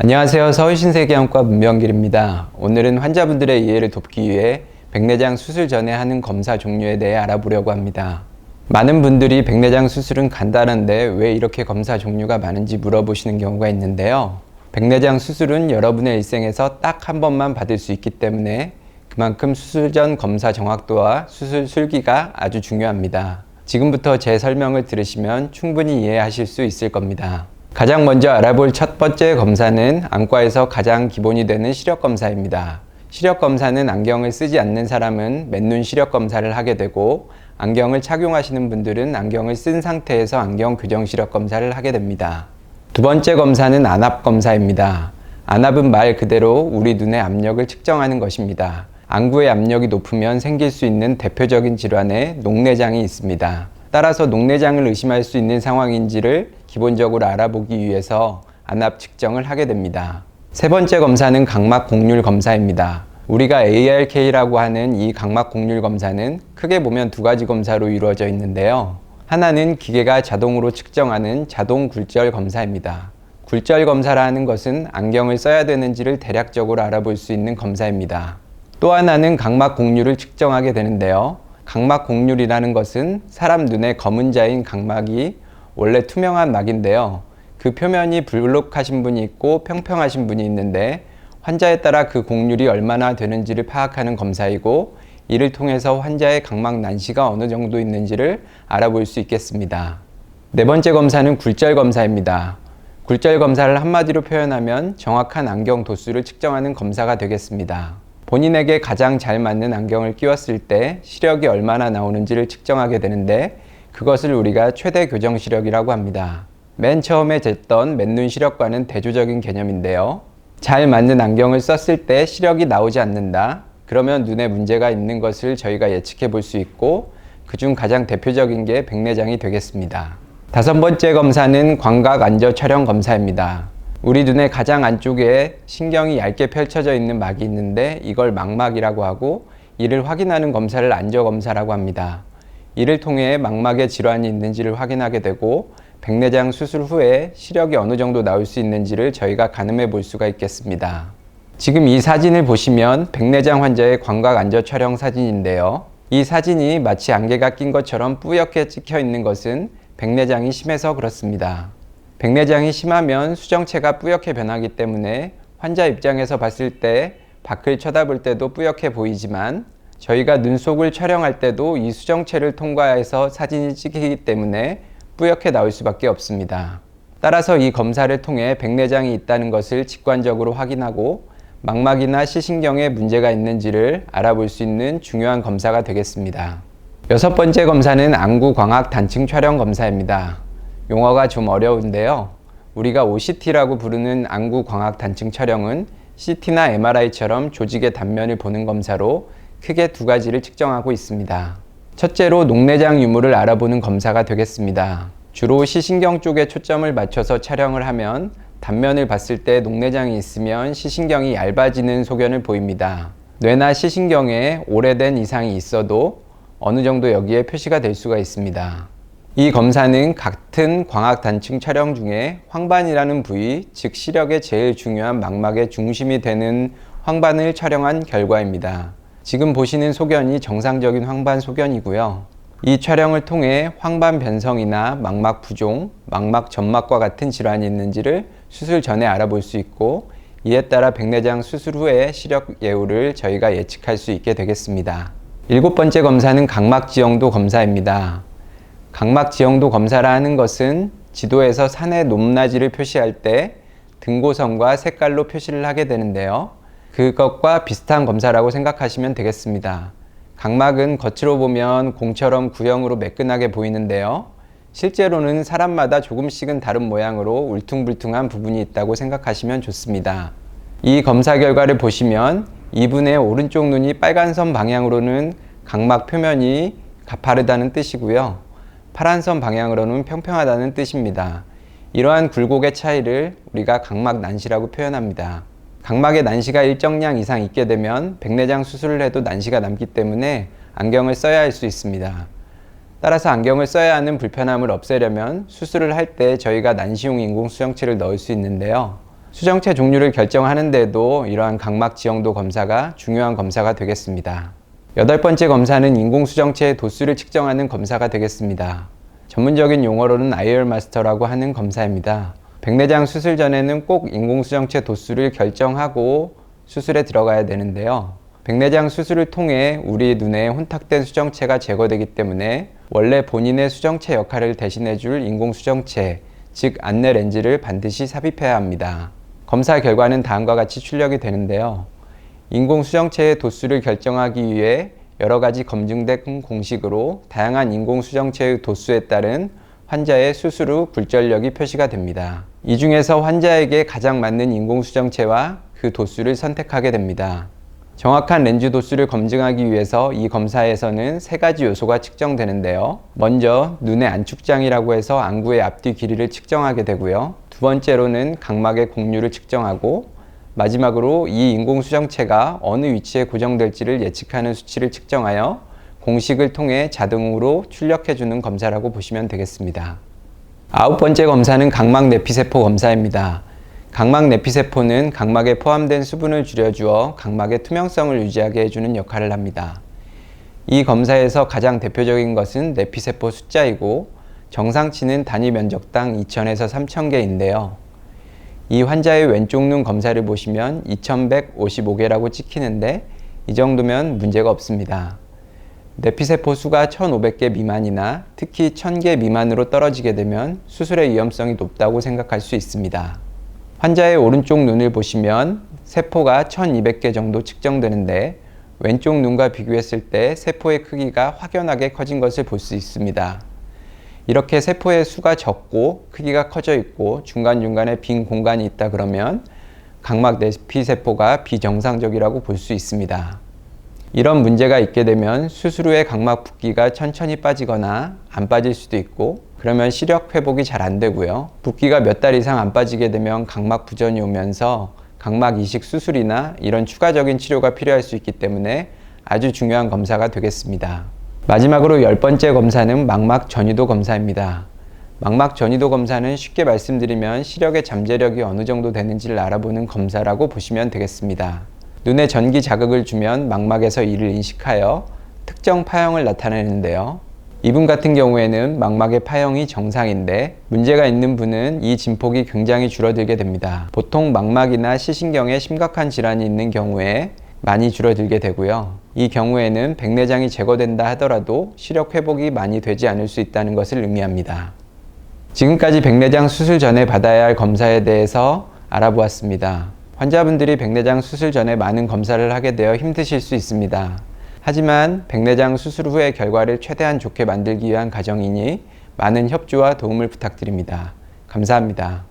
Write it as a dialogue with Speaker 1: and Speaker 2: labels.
Speaker 1: 안녕하세요. 서울신세계형과 문명길입니다. 오늘은 환자분들의 이해를 돕기 위해 백내장 수술 전에 하는 검사 종류에 대해 알아보려고 합니다. 많은 분들이 백내장 수술은 간단한데 왜 이렇게 검사 종류가 많은지 물어보시는 경우가 있는데요. 백내장 수술은 여러분의 일생에서 딱 한 번만 받을 수 있기 때문에 그만큼 수술 전 검사 정확도와 수술 술기가 아주 중요합니다. 지금부터 제 설명을 들으시면 충분히 이해하실 수 있을 겁니다. 가장 먼저 알아볼 첫 번째 검사는 안과에서 가장 기본이 되는 시력 검사입니다. 시력 검사는 안경을 쓰지 않는 사람은 맨눈 시력 검사를 하게 되고, 안경을 착용하시는 분들은 안경을 쓴 상태에서 안경 교정 시력 검사를 하게 됩니다. 두 번째 검사는 안압 검사입니다. 안압은 말 그대로 우리 눈의 압력을 측정하는 것입니다. 안구의 압력이 높으면 생길 수 있는 대표적인 질환에 녹내장이 있습니다. 따라서 녹내장을 의심할 수 있는 상황인지를 기본적으로 알아보기 위해서 안압 측정을 하게 됩니다. 세 번째 검사는 각막 곡률 검사입니다. 우리가 ARK라고 하는 이 각막 곡률 검사는 크게 보면 두 가지 검사로 이루어져 있는데요. 하나는 기계가 자동으로 측정하는 자동 굴절 검사입니다. 굴절 검사라는 것은 안경을 써야 되는지를 대략적으로 알아볼 수 있는 검사입니다. 또 하나는 각막 곡률을 측정하게 되는데요. 각막 곡률이라는 것은 사람 눈의 검은 자인 각막이 원래 투명한 막인데요. 그 표면이 불룩하신 분이 있고 평평하신 분이 있는데, 환자에 따라 그 곡률이 얼마나 되는지를 파악하는 검사이고, 이를 통해서 환자의 각막 난시가 어느 정도 있는지를 알아볼 수 있겠습니다. 네 번째 검사는 굴절 검사입니다. 굴절 검사를 한마디로 표현하면 정확한 안경 도수를 측정하는 검사가 되겠습니다. 본인에게 가장 잘 맞는 안경을 끼웠을 때 시력이 얼마나 나오는지를 측정하게 되는데, 그것을 우리가 최대 교정 시력이라고 합니다. 맨 처음에 쟀던 맨눈 시력과는 대조적인 개념인데요. 잘 맞는 안경을 썼을 때 시력이 나오지 않는다. 그러면 눈에 문제가 있는 것을 저희가 예측해 볼 수 있고, 그중 가장 대표적인 게 백내장이 되겠습니다. 다섯 번째 검사는 광각 안저 촬영 검사입니다. 우리 눈의 가장 안쪽에 신경이 얇게 펼쳐져 있는 막이 있는데, 이걸 망막이라고 하고, 이를 확인하는 검사를 안저 검사라고 합니다. 이를 통해 망막에 질환이 있는지를 확인하게 되고, 백내장 수술 후에 시력이 어느 정도 나올 수 있는지를 저희가 가늠해 볼 수가 있겠습니다. 지금 이 사진을 보시면 백내장 환자의 광각 안저 촬영 사진인데요. 이 사진이 마치 안개가 낀 것처럼 뿌옇게 찍혀 있는 것은 백내장이 심해서 그렇습니다. 백내장이 심하면 수정체가 뿌옇게 변하기 때문에 환자 입장에서 봤을 때 밖을 쳐다볼 때도 뿌옇게 보이지만, 저희가 눈속을 촬영할 때도 이 수정체를 통과해서 사진이 찍히기 때문에 뿌옇게 나올 수밖에 없습니다. 따라서 이 검사를 통해 백내장이 있다는 것을 직관적으로 확인하고, 망막이나 시신경에 문제가 있는지를 알아볼 수 있는 중요한 검사가 되겠습니다. 여섯 번째 검사는 안구 광학 단층 촬영 검사입니다. 용어가 좀 어려운데요. 우리가 OCT라고 부르는 안구 광학 단층 촬영은 CT나 MRI처럼 조직의 단면을 보는 검사로 크게 두 가지를 측정하고 있습니다. 첫째로 녹내장 유무를 알아보는 검사가 되겠습니다. 주로 시신경 쪽에 초점을 맞춰서 촬영을 하면 단면을 봤을 때 녹내장이 있으면 시신경이 얇아지는 소견을 보입니다. 뇌나 시신경에 오래된 이상이 있어도 어느 정도 여기에 표시가 될 수가 있습니다. 이 검사는 같은 광학 단층 촬영 중에 황반이라는 부위, 즉 시력의 제일 중요한 망막의 중심이 되는 황반을 촬영한 결과입니다. 지금 보시는 소견이 정상적인 황반 소견이고요. 이 촬영을 통해 황반 변성이나 망막 부종, 망막 점막과 같은 질환이 있는지를 수술 전에 알아볼 수 있고, 이에 따라 백내장 수술 후의 시력 예후를 저희가 예측할 수 있게 되겠습니다. 일곱 번째 검사는 각막 지형도 검사입니다. 각막 지형도 검사라 하는 것은 지도에서 산의 높낮이를 표시할 때 등고선과 색깔로 표시를 하게 되는데요. 그것과 비슷한 검사라고 생각하시면 되겠습니다. 각막은 겉으로 보면 공처럼 구형으로 매끈하게 보이는데요. 실제로는 사람마다 조금씩은 다른 모양으로 울퉁불퉁한 부분이 있다고 생각하시면 좋습니다. 이 검사 결과를 보시면 이분의 오른쪽 눈이 빨간 선 방향으로는 각막 표면이 가파르다는 뜻이고요. 파란 선 방향으로는 평평하다는 뜻입니다. 이러한 굴곡의 차이를 우리가 각막 난시라고 표현합니다. 각막에 난시가 일정량 이상 있게 되면 백내장 수술을 해도 난시가 남기 때문에 안경을 써야 할 수 있습니다. 따라서 안경을 써야 하는 불편함을 없애려면 수술을 할 때 저희가 난시용 인공수정체를 넣을 수 있는데요. 수정체 종류를 결정하는 데도 이러한 각막 지형도 검사가 중요한 검사가 되겠습니다. 여덟 번째 검사는 인공수정체의 도수를 측정하는 검사가 되겠습니다. 전문적인 용어로는 IOL 마스터라고 하는 검사입니다. 백내장 수술 전에는 꼭 인공수정체 도수를 결정하고 수술에 들어가야 되는데요. 백내장 수술을 통해 우리 눈에 혼탁된 수정체가 제거되기 때문에 원래 본인의 수정체 역할을 대신해줄 인공수정체, 즉 안내 렌즈를 반드시 삽입해야 합니다. 검사 결과는 다음과 같이 출력이 되는데요. 인공수정체의 도수를 결정하기 위해 여러 가지 검증된 공식으로 다양한 인공수정체의 도수에 따른 환자의 수술 후 굴절력이 표시가 됩니다. 이 중에서 환자에게 가장 맞는 인공수정체와 그 도수를 선택하게 됩니다. 정확한 렌즈 도수를 검증하기 위해서 이 검사에서는 세 가지 요소가 측정되는데요. 먼저 눈의 안축장이라고 해서 안구의 앞뒤 길이를 측정하게 되고요. 두 번째로는 각막의 곡률을 측정하고 마지막으로 이 인공수정체가 어느 위치에 고정될지를 예측하는 수치를 측정하여 공식을 통해 자동으로 출력해주는 검사라고 보시면 되겠습니다. 아홉 번째 검사는 각막 내피세포 검사입니다. 각막 내피세포는 각막에 포함된 수분을 줄여주어 각막의 투명성을 유지하게 해주는 역할을 합니다. 이 검사에서 가장 대표적인 것은 내피세포 숫자이고 정상치는 단위 면적당 2,000에서 3,000개인데요. 이 환자의 왼쪽 눈 검사를 보시면 2,155개라고 찍히는데 이 정도면 문제가 없습니다. 내피세포 수가 1,500개 미만이나 특히 1,000개 미만으로 떨어지게 되면 수술의 위험성이 높다고 생각할 수 있습니다. 환자의 오른쪽 눈을 보시면 세포가 1,200개 정도 측정되는데 왼쪽 눈과 비교했을 때 세포의 크기가 확연하게 커진 것을 볼 수 있습니다. 이렇게 세포의 수가 적고 크기가 커져 있고 중간중간에 빈 공간이 있다 그러면 각막 내피세포가 비정상적이라고 볼 수 있습니다. 이런 문제가 있게 되면 수술 후에 각막 붓기가 천천히 빠지거나 안 빠질 수도 있고 그러면 시력 회복이 잘 안 되고요. 붓기가 몇 달 이상 안 빠지게 되면 각막 부전이 오면서 각막 이식 수술이나 이런 추가적인 치료가 필요할 수 있기 때문에 아주 중요한 검사가 되겠습니다. 마지막으로 10번째 검사는 망막 전이도 검사입니다. 망막 전이도 검사는 쉽게 말씀드리면 시력의 잠재력이 어느 정도 되는지를 알아보는 검사라고 보시면 되겠습니다. 눈에 전기 자극을 주면 망막에서 이를 인식하여 특정 파형을 나타내는데요. 이분 같은 경우에는 망막의 파형이 정상인데 문제가 있는 분은 이 진폭이 굉장히 줄어들게 됩니다. 보통 망막이나 시신경에 심각한 질환이 있는 경우에 많이 줄어들게 되고요. 이 경우에는 백내장이 제거된다 하더라도 시력 회복이 많이 되지 않을 수 있다는 것을 의미합니다. 지금까지 백내장 수술 전에 받아야 할 검사에 대해서 알아보았습니다. 환자분들이 백내장 수술 전에 많은 검사를 하게 되어 힘드실 수 있습니다. 하지만 백내장 수술 후의 결과를 최대한 좋게 만들기 위한 과정이니 많은 협조와 도움을 부탁드립니다. 감사합니다.